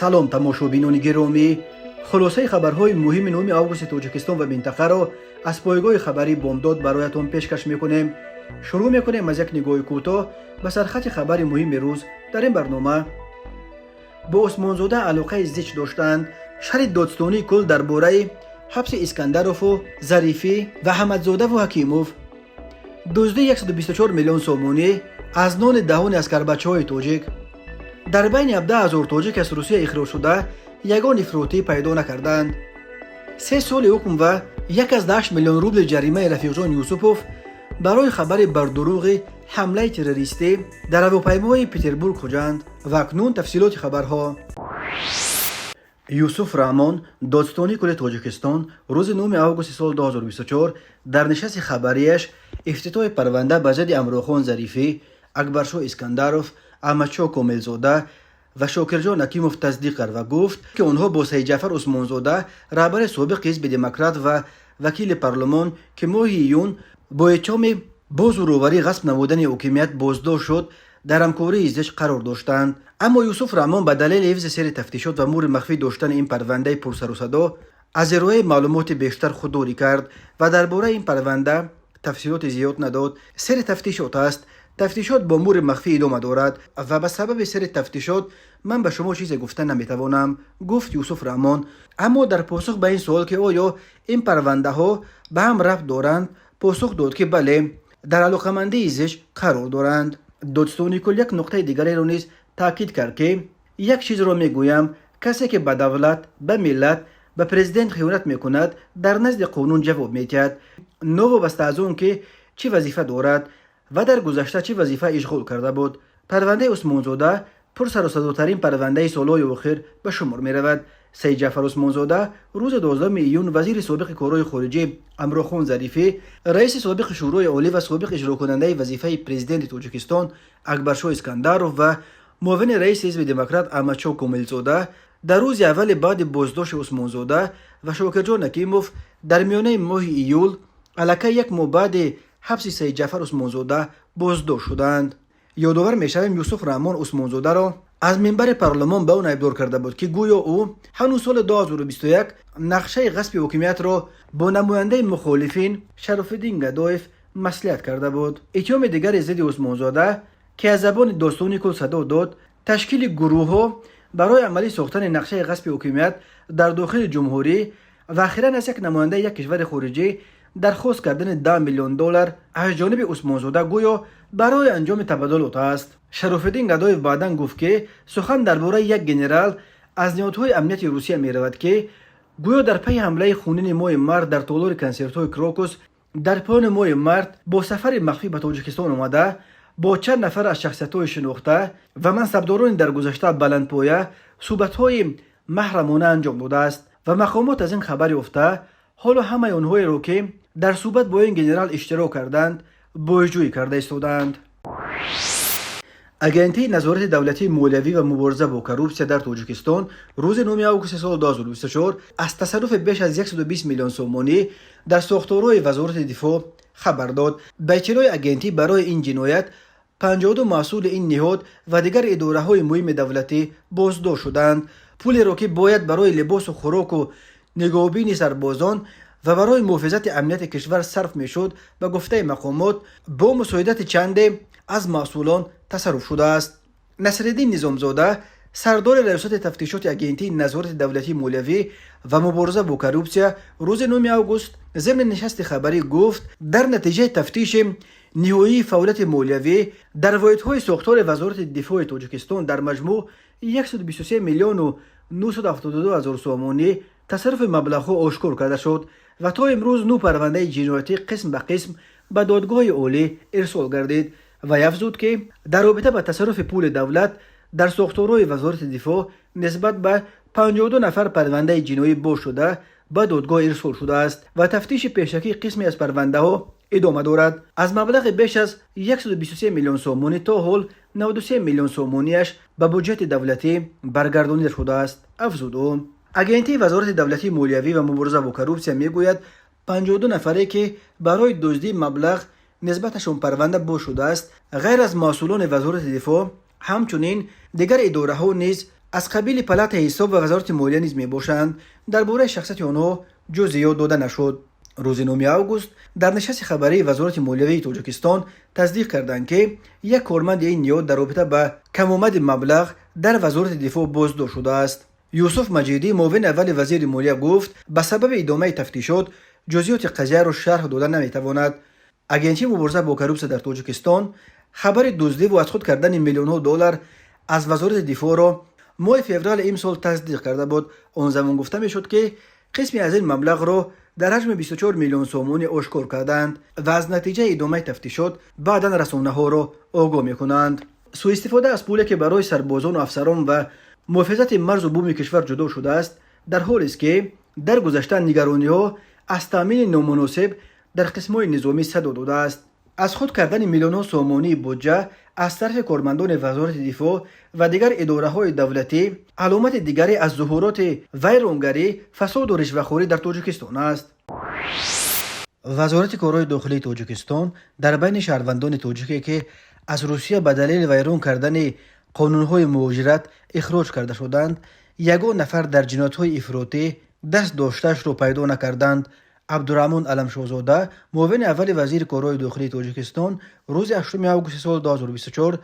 салом тамошобинони гиромӣ, хулосаи хабарҳои муҳими 9 августи тоҷикистон ва минтақаро аз пойгоҳи хабари бомдод бароятон пешкаш мекунем. шурӯъ мекунем аз як нигоҳи кӯтоҳ ба сархати хабари муҳими рӯз. дар ин барнома бо усмонзода алоқаи зич доштанд. шаҳри додстонии кул дар бораи ҳабси искандарову зарифӣ ва ҳамадзодаву ҳакимов, дуздии 124 миллион сомонӣ аз нони даҳони аскарбачаҳои тоҷик. дар байни 17 000 тоҷик аз русия ихроҷшуда ягон ифротӣ пайдо накарданд. 3 соли ҳукм ва 1.8 миллион рубли ҷаримаи Рафиқҷон Юсупов барои хабари бардурӯғи ҳамлаи террористӣ дар ҳавопаймои Петербург хуҷанд. ва акнун тафсилоти хабарҳо. Юсуф Раҳмон, додстонии кули Тоҷикистон, рӯзи 9 августи соли 2024 дар нишасти хабарияш ифтитоҳи парванда ба зидди Амрохон Зарифӣ, Акбаршоҳ Искандаров, Аҳмадшоҳ Комилзода ва Шокирҷон Акимов тасдиқ кард ва гуфт, ки онҳо бо Саидҷаъфар Усмонзода, раҳбари собиқи ҳизби Демократ ва вакили парлумон, ки моҳи июн бо иттиҳоми бо зӯроварӣ ғасб намудани ҳокимият боздошт шуд, дар ҳамкории зич қарор доштанд. аммо Юсуф Раҳмон ба далели ҳифзи сирри тафтишот ва мури махфӣ доштани ин парвандаи пурсарусадо аз ироаи маълумоти бештар худдорӣ кард ва дар бораи ин парванда тафсилоти зиёд надод. сирри тафтишот аст. тафтишот бо мури махфӣ идома дорад ва ба сабаби сирри тафтишот ман ба шумо чизе гуфта наметавонам, гуфт Юсуф Раҳмон. аммо дар посух ба ин суол, ки оё ин парвандаҳо ба ҳам рабт доранд, посух дод, ки бале, дар алоқамандии зич қарор доранд. додстонии кул як нуқтаи дигареро низ таъкид кард, ки як чизро мегӯям, касе ки ба давлат, ба миллат, ба президент хиёнат мекунад, дар назди қонун ҷавоб медиҳад, новобаста аз он ки чӣ вазифа дорад ва дар гузашта чӣ вазифа ишғол карда буд. парвандаи Усмонзода пурсарусадотарин парвандаи солҳои охир ба шумор меравад. Саидҷаъфар Усмонзода рӯзи 12 июн вазири собиқи корҳои хориҷӣ Амрохон Зарифӣ, раиси собиқи шӯрои олӣ ва собиқи иҷрокунандаи вазифаи президенти Тоҷикистон Акбаршоҳ Искандаров ва муовини раиси ҳизби Демократ Аҳмадшоҳ Комилзода дар рӯзи аввали баъди боздошти Усмонзода ва Шокирҷон Акимов дар миёнаи моҳи июл, аллакай як моҳ баъди ҳабси Саидҷаъфар Усмонзода боздошт шуданд. ёдовар мешавем, Юсуф Раҳмон Усмонзодаро аз минбари парлумон ба он айбдор карда буд, ки гӯё ӯ ҳанӯз соли 2021 нақшаи ғасби ҳокимиятро бо намояндаи мухолифин Шарофиддин Гадоев маслиҳат карда буд. иттиҳоми дигари зидди Усмонзода, ки аз забони додстонии кул садо дод, ташкили гурӯҳҳо барои амалӣ сохтани нақшаи ғасби ҳокимият дар дохили ҷумҳурӣ ва ахиран аз як намояндаи як кишвари хориҷӣ дархост кардани $10 миллион аз ҷониби Усмонзода гӯё барои анҷоми табаддулот аст. Шарофиддин Гадоев баъдан гуфт, ки сухан дар бораи як генерал аз ниҳодҳои амнияти Русия меравад, ки гӯё дар пайи ҳамлаи хунини моҳи март дар толори консертҳои Крокус дар поёни моҳи март бо сафари махфӣ ба Тоҷикистон омада, бо чанд нафар аз шахсиятҳои шинохта ва мансабдорони даргузашта баландпоя суҳбатҳои маҳрамона анҷом додааст ва мақомот аз ин хабар ёфта, ҳоло ҳамаи онҳоеро, ки дар суҳбат бо ин генерал иштирок карданд, боисҷӯӣ карда истоданд. агентии назорати давлатии молиявӣ ва мубориза бо коррупсия дар Тоҷикистон рӯзи 9 августи соли 2024 аз тасарруфи беш аз 120 миллион сомонӣ дар сохторҳои вазорати дифоъ хабар дод. ба иттилои агентӣ, барои ин ҷиноят 52 масъули ин ниҳод ва дигар идораҳои муҳими давлатӣ боздошт шуданд. пулеро, ки бояд барои либосу хӯроку нигоҳубини сарбозон ва барои муҳофизати амнияти кишвар сарф мешуд, ба гуфтаи мақомот бо мусоидати чанде аз масъулон тасарруф шудааст. Насриддин Низомзода, сардори раёсати тафтишоти агентии назорати давлатии молиявӣ ва мубориза бо коррупсия, рӯзи 9 август зимни нишасти хабарӣ гуфт, дар натиҷаи тафтиши ниҳоии фаъолияти молиявӣ дар воҳидҳои сохтори вазорати дифоъи Тоҷикистон дар маҷмӯъ 123 миллиону 972 ҳазор сомонӣ тасарруфи маблағҳо ошкор карда шуд ва то имрӯз 9 парвандаи ҷиноятӣ қисм ба қисм ба додгоҳи олӣ ирсол гардид. Вай афзуд, ки дар робита ба тасарруфи пули давлат дар сохторҳои вазорати дифоъ нисбат ба 52 нафар парвандаи ҷиноӣ боз шуда ба додгоҳ ирсол шудааст ва тафтиши пешакӣ қисме аз парвандаҳо идома дорад. аз маблағи беш аз 123 миллион сомонӣ то ҳол 93 миллион сомонияш ба буҷети давлатӣ баргардонида шудааст, афзуд ӯ. агентии вазорати давлатии молиявӣ ва мубориза бо коррупсия мегӯяд 52 нафаре, ки барои дуздии маблағ нисбаташон парванда боз шудааст, ғайр аз масъулони вазорати дифоъ, ҳамчунин дигар идораҳо низ از قبیل پلات حساب و وزارت مالیه نیز میباشند. درباره شخصیت آنها جزئیات داده نشد. روز 9 آگوست در نشست خبری وزارت مالیه تاجیکستان تصدیق کردند که یک کارمند این نهاد در رابطه با کم‌آمد مبلغ در وزارت دفاع بازداشت شده است. یوسف مجیدی معاون اول وزیر مالیه گفت به سبب ادامه تفتیشات جزئیات قضیه را شرح دادن نمیتواند. اگنسی مبارزه با کروپسیون در تاجیکستان خبر دزدی و از خود کردن میلیون‌ها دلار از وزارت دفاع را ماه فوریه امسال تصدیق کرده بود. آن زمان گفته میشد که قسمی از این مبلغ را در حجم 24 میلیون سومونی آشکار کردند و از نتیجه ادامه تفتیشات بعدا رسانه‌ها را آگاه میکنند. سوء استفاده از پولی که برای سربازان و افسران و محافظت مرز و بوم کشور جدا شده است در حالی است که در گذشته نگرانی‌ها از تامین نامناسب در قسم‌های نظامی صدا داده است. از خود کردن میلیون‌ها سومانی بودجه از طرف کارمندان وزارت دفاع و دیگر اداره‌های دولتی علامت دیگری از ظهورات ویرانگری، فساد و رشوه‌خوری در تاجیکستان است. وزارت کارهای داخلی تاجیکستان در بین شهروندان تاجیکی که از روسیه به دلیل ویران کردن قانون‌های مهاجرت اخراج کرده شدند، یگان نفر در جنایت‌های افراطی دست داشته‌اش را پیدا نکردند. عبدالرحمن علمشاهزاده معاون اول وزیر کارهای داخلی تاجیکستان روز 8 آگوست سال 2024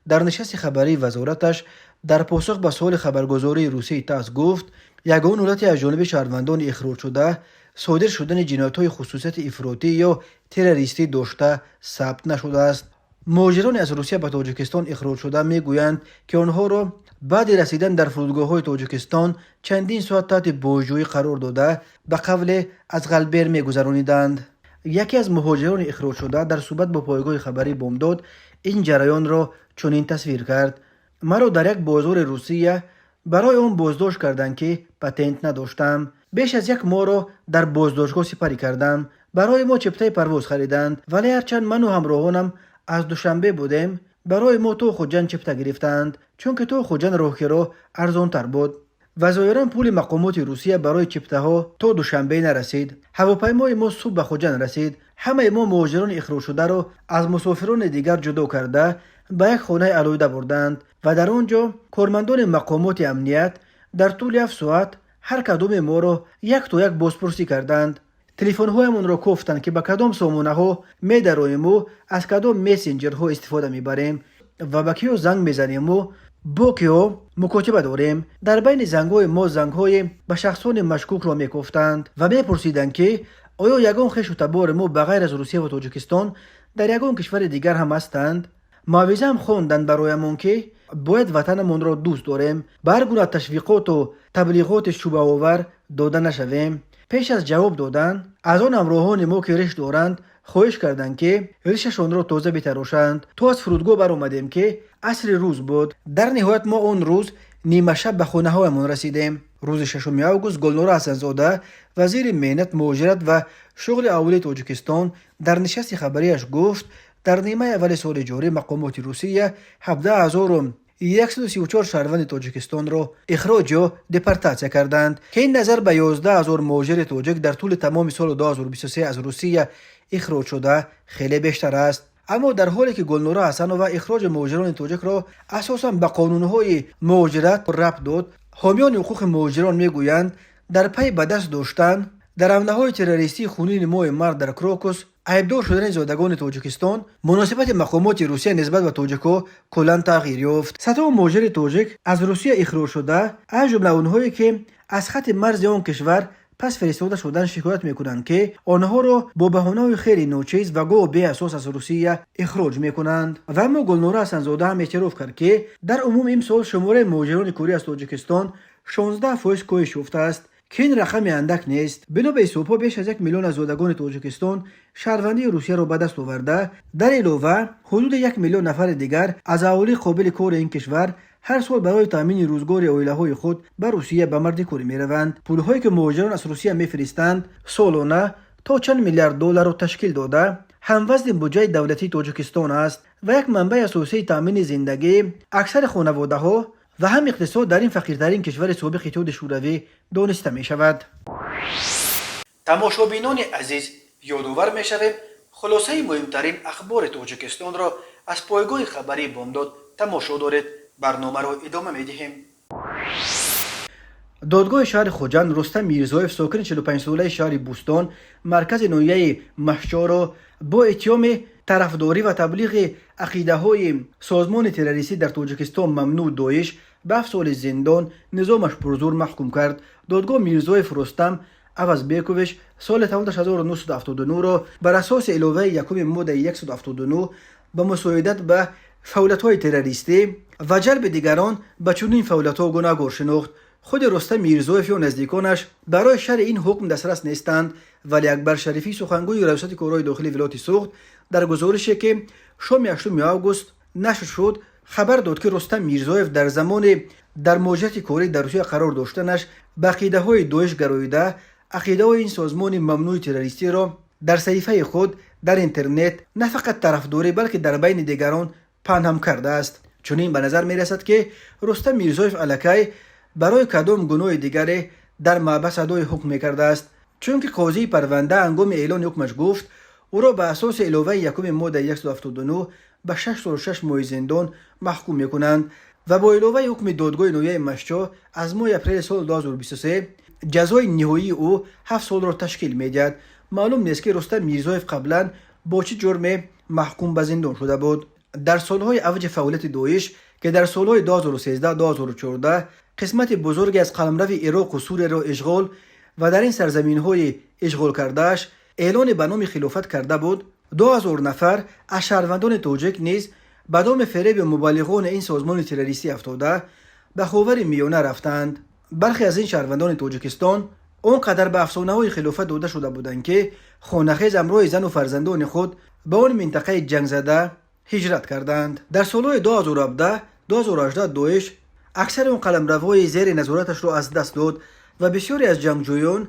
در نشست خبری وزارتش در پاسخ به سوال خبرگزاری روسی تاس گفت یگان حالت از جانب شهروندان اخراج شده صادر شدن جنایت‌های خصوصیت افراطی یا تروریستی داشته ثبت نشده است. مهاجران از روسیه به تاجیکستان اخراج شده میگویند که آنها را بعد رسیدن در فرودگاه‌های تاجیکستان چندین ساعت تحت بازجویی قرار داده به قبل از قلبر میگذرانیدند. یکی از مهاجران اخراج شده در صحبت با پایگاه خبری بامداد این جریان را چنین تصویر کرد: مرا در یک بازار روسیه برای آن بازداشت کردند که پتنت نداشتم. بیش از یک ماه را در بازداشتگاه سپری کردم. برای ما چپتای پرواز خریدند، ولی هرچند من و همراهانم از دوشنبه بودیم برای ما تو خوجن چپته گرفتند، چون که تو خوجن راهکرا ارزان تر بود و ظاهرا پول مقامات روسیه برای چپته ها تا دوشنبه نرسید. هواپیمای ما صبح به خوجن رسید. همه ما مهاجران اخراج شده را از مسافران دیگر جدا کرده به یک خانه علایده بردند و در آنجا کارمندان مقامات امنیت در طول 7 ساعت هر کدام ما را یک تا یک بازپرسی کردند. تلفن هایمون را گفتند که به کدام سامانه ها می درایم و از کدام مسنجر ها استفاده میبریم و به کیو زنگ میزنیم و با کیو مکاتبه داریم. در بین زنگ های ما زنگ های به شخصان مشکوک را میگفتند و میپرسیدند که آیا یگان خویش و تبار ما بغیر از روسیه و تاجیکستان در یگان کشور دیگر هم هستند. معاوضه هم خواندند برایمان که باید وطنمون را دوست داریم، برگونه تشویقات و تبلیغات شبه آور داده نشویم. پیش از جواب دادن از آن همراهان ما که ریش دارند خواهش کردند که ریششان را تازه بتراشند. تو از فرودگاه برآمدیم که عصر روز بود. در نهایت ما اون روز نیمه شب به خانه هایمان رسیدیم. روز 6 آگوست گلنور حسن‌زاده وزیر مهنت، مهاجرت و شغل اهالی تاجیکستان در نشست خبریش گفت در نیمه اول سال جاری مقامات روسیه 17134 شهروند تاجیکستان را اخراج یا دپورتاسیون کردند که این نظر به 11000 مهاجر تاجیک در طول تمام سال 2023 از روسیه اخراج شده خیلی بیشتر است. اما در حالی که گلنور حسن‌زاده و اخراج مهاجران تاجیک را اساساً به قانون‌های مهاجرت ربط داد، حامیان حقوق مهاجران میگویند در پی به دست داشتن در حمله‌های تروریستی خونین ماه مارس در کروکوس عیبدار شدن زادگان تاجیکستان مناسبت مقامات روسیه نسبت به تاجیک‌ها کلاً تغییر یافت. صدها مهاجر تاجیک از روسیه اخراج شده از جمله آنهایی که از خط مرز آن کشور پس فرستاده شدن شکایت میکنند که آنها را با بهانه‌های خیلی ناچیز و گاه بی اساس از روسیه اخراج میکنند. و اما گلنور حسن‌زاده هم اعتراف کرد که در عموم امسال شماره مهاجران کوری از تاجیکستان 16% کاهش یافته است که این رقم اندک نیست. بنا به حساب‌ها بیش از 1 میلیون از زادگان تاجیکستان شهروندی روسیه را به دست آورده. در علاوه حدود 1 میلیون نفر دیگر از اهالی قابل کار این کشور هر سال برای تامین روزگار عائله‌های خود به روسیه به مردی کاری می‌روند. پول‌هایی که مهاجران از روسیه می‌فرستند سالانه تا چند میلیارد دلار را تشکیل داده هموزن بودجه دولتی تاجیکستان است و یک منبع اساسی تامین زندگی اکثر خانواده‌ها و هم اقتصاد در این فقیرترین کشور سابق اتحاد شوروی دانسته می شود. تماشابینان عزیز، یادآور می شویم خلاصه مهمترین اخبار تاجیکستان را از پایگاه خبری بامداد تماشا دارید. برنامه را ادامه می دهیم. دادگاه شهر خوجند رستم میرزایف ساکن 45 ساله شهر بوستان مرکز نویه محشا را با اتهام طرفداری و تبلیغ عقیده های سازمان تروریستی در تاجیکستان ممنوع داعش به 7 سال زندان نظامش پر زور محکوم کرد. دادگاه میرزایف رستم اوزبیکوویچ سال تولدش 1979 را بر اساس علاوه یکم ماده 179 به مساعدت به فعالیت‌های تروریستی و جلب دیگران به چنین فعالیت‌ها گناهکار شناخت. خود رستم میرزایف و نزدیکانش برای شرح این حکم دسترس نیستند، ولی اکبر شریفی سخنگوی ریاست کارهای داخلی ولایت سوخت در گزارشی که شام 8 آگوست نشر شد خبر داد که رستم میرزایف در زمان در مواجهت کاری در روسیه قرار داشتنش به عقیده‌های داعش گراییده عقیده‌های این سازمان ممنوع تروریستی را در صحیفه خود در اینترنت نه فقط طرفداری بلکه در بین دیگران پنهان کرده است. چنین به نظر می رسد که رستم میرزایف الکی برای کدام گناه دیگری در محبس ادای حکم میکرده است، چون که قاضی پرونده هنگام اعلان حکمش گفت او را به اساس علاوه یکم ماده 179 به 6 سال و 6 ماه زندان محکوم میکنند و با علاوه حکم دادگاه نویه مشچا از ماه اپریل سال 2023 جزای نهایی او 7 سال را تشکیل میدهد. معلوم نیست که رستم میرزایف قبلا با چه جرم محکوم به زندان شده بود. در سالهای اوج فعالیت داعش که در سالهای 2013-2014 قسمت بزرگی از قلمرو عراق و سوریه را اشغال و در این سرزمین‌های اشغال کردهش اعلان به نام خلافت کرده بود، 2000 نفر از شهروندان تاجیک نیز به دام فریب مبلغان این سازمان تروریستی افتاده به خاور میانه رفتند. برخی از این شهروندان تاجیکستان آنقدر به افسانه‌های خلافت داده شده بودند که خانه‌خیز همراه زن و فرزندان خود به آن منطقه جنگ زده هجرت کردند. در سالهای 2017-2018 داعش اکثر اون قلمروهای زیر نظارتش را از دست داد و بسیاری از جنگجویان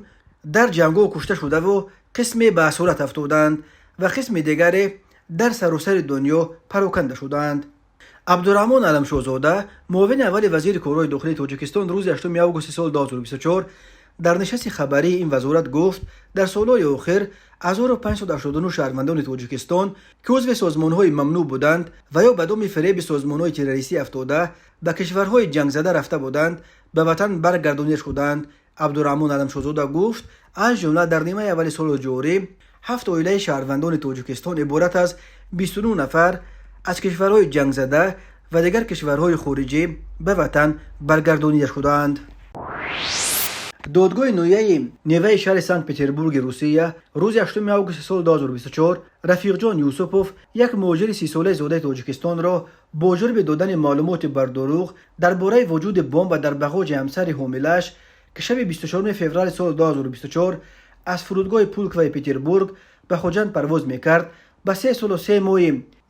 در جنگ‌ها کشته شده و قسمی به اسارت افتادند و قسم دیگری در سراسر دنیا پراکنده شدند. عبدالرحمن علمشاهزاده معاون اول وزیر کارهای داخلی تاجیکستان روز 8 آگوست سال 2024 در نشست خبری این وزارت گفت در سالهای آخر 1589 شهروندان تاجیکستان که عضو سازمان‌های ممنوع بودند و یا به دام فریب سازمان‌های تروریستی افتاده به کشورهای جنگ زده رفته بودند به وطن برگردانده شدند. عبدالرحمن علمشاهزاده گفت از جمله در نیمه اول سال جاری 7 عائله شهروندان تاجیکستان عبارت از 29 نفر از کشورهای جنگ زده و دیگر کشورهای خارجی به وطن برگردانده شدند. دادگاه نویه شهر سنت پترزبورگ روسیه روز 8 آگوست سال 2024 رفیق جان یوسپوف یک مهاجر 30 ساله زاده تاجیکستان را با جرم دادن معلومات بر دروغ درباره وجود بمب در بغاج همسر حامله‌اش که شب 24 فوریه سال 2024 از فرودگاه پولکوی پترزبورگ به خوجند پرواز میکرد به 3 سال و 3 ماه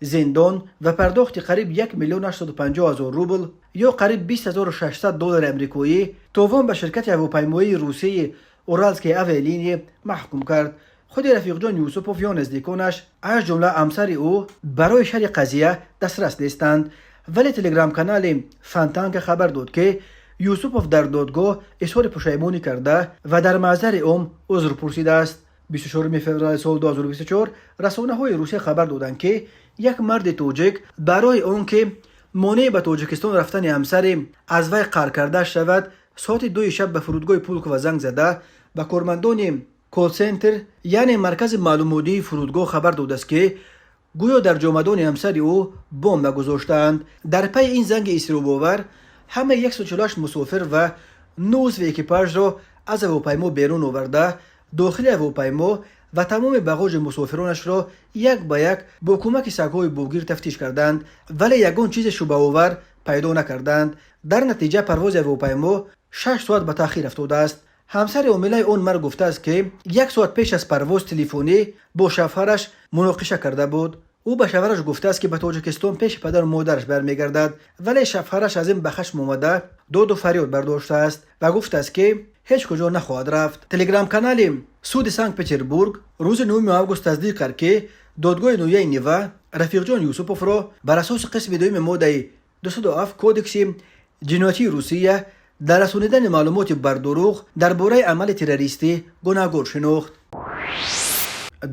زندان و پرداخت قریب 1,850,000 روبل یا قریب 20,600 دلار امریکایی توان به شرکت هواپیمایی روسی اورالسکی اویالینی محکوم کرد. خود رفیق جان یوسپوف یا نزدیکانش از جمله همسر او برای شرح قضیه دسترس نیستند، ولی تلگرام کانال فانتانک خبر داد که یوسپوف در دادگاه اظهار پشیمانی کرده و در محضر عذر پرسیده است. 24 فوریه سال 2024 رسانه‌های روسیه خبر دادند که یک مرد تاجیک برای آنکه مانع به تاجیکستان رفتن همسر از وی قرار کرده شود ساعت 2 شب به فرودگاه پولکو زنگ زده به کارمندان کال سنتر یعنی مرکز معلوماتی فرودگاه خبر داده است که گویا در جامدان همسر او بمب گذاشتند. در پی این زنگ اضطراب‌آور همه 148 مسافر و 9 عضو اکیپاژ را از هواپیما بیرون آورده داخل هواپیما و تمام بغاژ مسافرانش را یک به یک با کمک سگ‌های بوگیر تفتیش کردند، ولی یگان چیز شبه آور پیدا نکردند. در نتیجه پرواز هواپیما 6 ساعت به تأخیر افتاده است. همسر حامله آن مرد گفته است که 1 ساعت پیش از پرواز تلفنی با شوهرش مناقشه کرده بود. او به شوهرش گفته است که به تاجیکستان پیش پدر و مادرش برمیگردد، ولی شوهرش از این به خشم آمده داد و فریاد برداشته است و گفته است که هیچ کجا نخواهد رفت. تلگرام کانال سود سنت پترزبورگ روز 9 آگوست تصدیق کرد که دادگاه نویه نیوه رفیق جان یوسپوف را بر اساس قسم 2 ماده 207 کودکس جنایتی روسیه در رسانیدن معلومات بر دروغ درباره عمل تروریستی گناهکار شناخت.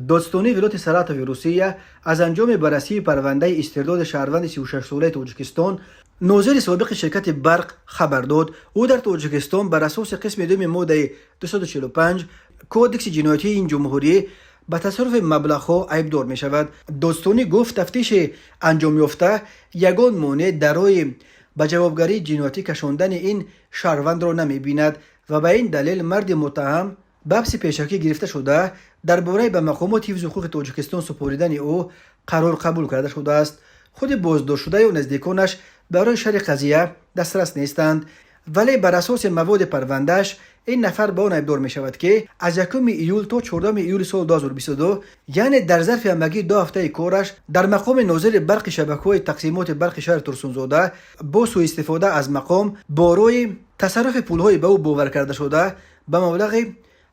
دادستانی ولایت ساراتوف روسیه از انجام بررسی پرونده استرداد شهروند 36 ساله تاجیکستان ناظر سابق شرکت برق خبر داد او در تاجیکستان بر اساس قسم دوم ماده 245 کودکس جنایتی این جمهوری به تصرف مبلغ‌ها عیبدار می شود. داستانی گفت تفتیش انجام یافته یگان مانع درای به جوابگری جنایتی کشاندن این شهروند را نمی بیند و به این دلیل مرد متهم بحث پیشکی گرفته شده درباره به مقامات حفظ حقوق تاجیکستان سپردن او قرار قبول کرده شده است. خود بازداشت شده و نزدیکانش برای شرح قضیه دسترس نیستند، ولی بر اساس مواد پروندهش این نفر به آن عیبدار می شود که از 1 ایول تا 14 ایول سال 2022 یعنی در ظرف همگی 2 هفته کارش در مقام ناظر برق شبکه‌های تقسیمات برق شهر ترسونزاده با سوء استفاده از مقام برای تصرف پول‌های به او باور کرده شده به مبلغ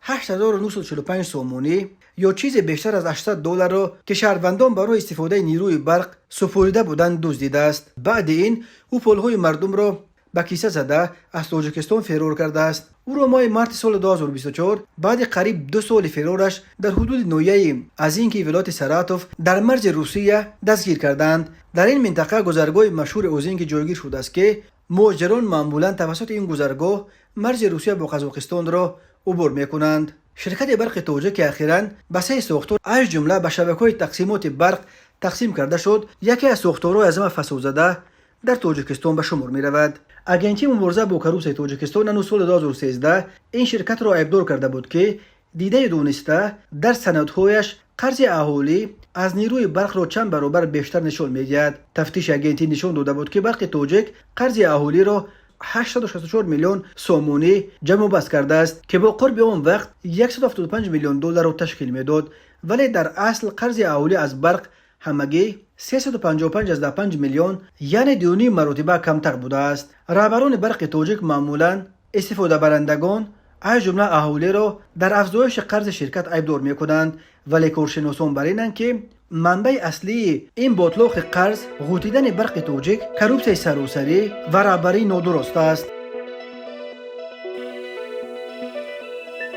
8945 سومونی یا چیز بیشتر از $800 را که شهروندان برای استفاده نیروی برق سپرده بودند دزدیده است. بعد این او پول‌های مردم را به کیسه زده از تاجیکستان فرار کرده است. او را ماه مارس سال 2024 بعد قریب 2 سال فرارش در حدود ناحیه از اینکه ولایت ساراتوف در مرز روسیه دستگیر کردند. در این منطقه گذرگاه مشهور اوزینک جایگیر شده است که مهاجران معمولا توسط این گذرگاه مرز روسیه با قزاقستان را عبور میکنند. شرکت برق تاجیک اخیراً به 3 ساختار از جمله به شبکه‌های تقسیمات برق تقسیم کرده شد. یکی از ساختارهای از فساد زده در تاجیکستان به شمار می رود. اگنسی مبارزه با کروپسیون تاجیکستان در سال 2013 این شرکت را عیبدار کرده بود که دیده دونسته در سندهایش قرض اهالی از نیروی برق را چند برابر بیشتر نشان می‌دهد. تفتیش اگنسی نشان داده بود که برق تاجیک قرض اهالی را 864 میلیون سومونی جمع بست کرده است که با قرب آن وقت 175 میلیون دلار را تشکیل میداد، ولی در اصل قرض اهالی از برق همگی 355 میلیون یعنی 2.5 مرتبه کمتر بوده است. رهبران برق تاجیک معمولا استفاده برندگان از جمله اهالی را در افزایش قرض شرکت عیبدار میکنند، ولی کارشناسان بر اینند که منبع اصلی این باطلاق قرض غوطیدن برق تاجیک کروپسی سراسری و رهبری نادرست است.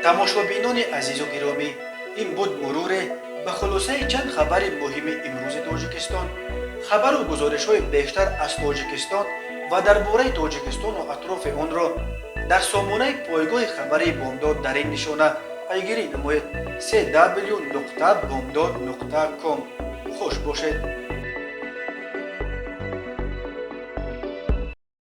تماشابینان عزیز و گرامی، این بود مرور به خلاصه چند خبر مهم امروز تاجیکستان. خبر و گزارش های بیشتر از تاجیکستان و درباره تاجیکستان و اطراف آن را در سامانه پایگاه خبری بامداد در این نشانه پیگیری نمایید: www.bomdad.com. خوش باشید.